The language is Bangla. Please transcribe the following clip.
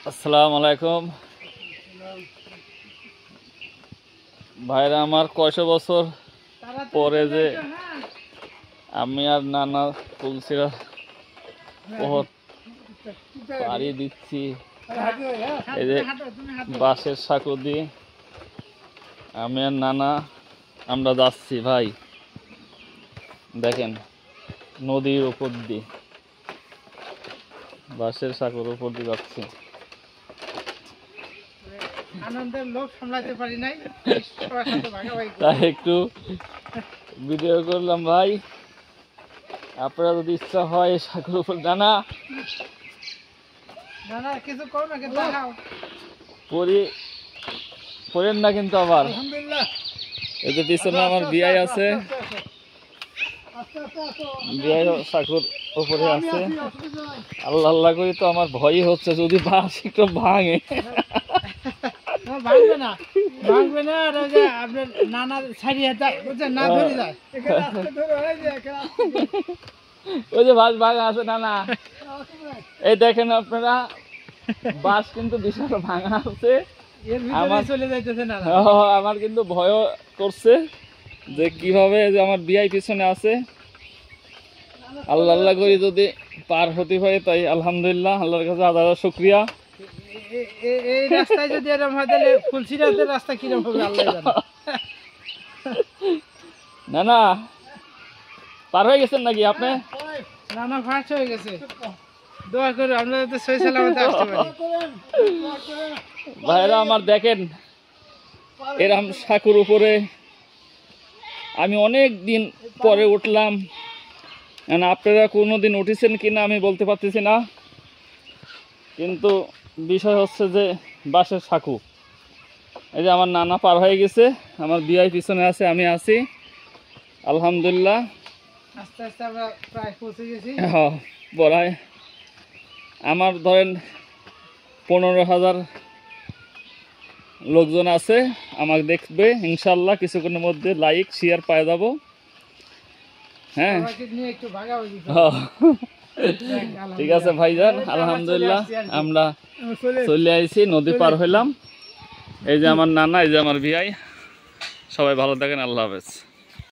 আসসালামু আলাইকুম ভাইরা আমার কয়শো বছর পরে যে আমি আর নানা তুলসিরা পাড়ি দিচ্ছি এই যে বাঁশের সাঁকো দিয়ে আমি আর নানা আমরা যাচ্ছি ভাই দেখেন নদীর উপর দিয়ে বাঁশের সাঁকোর উপর দিয়ে যাচ্ছি আনন্দের লোক সামলাতে পারি নাই তাই একটু ভিডিও করলাম ভাই আপনারা যদি ইচ্ছা হয় সাঁকোর উপর জানা কিছু করো না কিন্তু দেখাও পড়েন না কিন্তু আবার আলহামদুলিল্লাহ এই যে পিছনে আমার বিয়াই আছে বিয়াই সাঁকোর উপরে আছে আল্লাহ আল্লাহ করি তো আমার ভয়ই হচ্ছে যদি বাস একটু ভাঙে ভাঙবে না ভাঙবে না আর ওই যে আপনার নানা ছাড়িয়ে যায় বুঝছেন না ধরে যায় ওই যে বাস ভাঙা আছে নানা এই দেখেন আপনারা বাস কিন্তু বিশাল ভাঙা আছে চলে যাইতেছে না আমার কিন্তু ভয় করছে যে কিভাবে যে আমার বিয়াই পিছনে আছে আল্লাহ আল্লাহ করি যদি পার হতে হয় তাই আলহামদুলিল্লাহ আল্লাহর কাছে হাজার শুকরিয়া এই রাস্তায় যদি এরকম হয় তাহলে ফুলসিরাজের রাস্তা কিরকম হবে আল্লাহ জানে না না পার হয়ে গেছেন নাকি আপনি নানা ফার্স্ট হয়ে গেছে দোয়া করে আমরা তো সহি সালামতে আসতে পারি ভাইরা আমার দেখেন এরকম সাঁকোর উপরে আমি অনেক দিন পরে উঠলাম আপনারা কোনোদিন উঠেছেন কিনা আমি বলতে পারতেছি না কিন্তু বিষয় হচ্ছে যে বাঁশের সাঁকো এই যে আমার নানা পার হয়ে গেছে আমার বিয়াই পিছনে আছে আমি আছি আলহামদুলিল্লাহ আস্তে আস্তে আমরা প্রায় পৌঁছে গেছি হ্যাঁ বড়াই আমার ধরেন 15,000 লোকজন আছে আমাকে দেখবে ইনশাল্লাহ কিছুক্ষণের মধ্যে লাইক শেয়ার পাই যাব হ্যাঁ ঠিক আছে ভাইজান আলহামদুলিল্লাহ আমরা চলে আইছি নদী পার হইলাম এই যে আমার নানা এই যে আমার বিয়াই সবাই ভালো থাকেন আল্লাহ হাফেজ।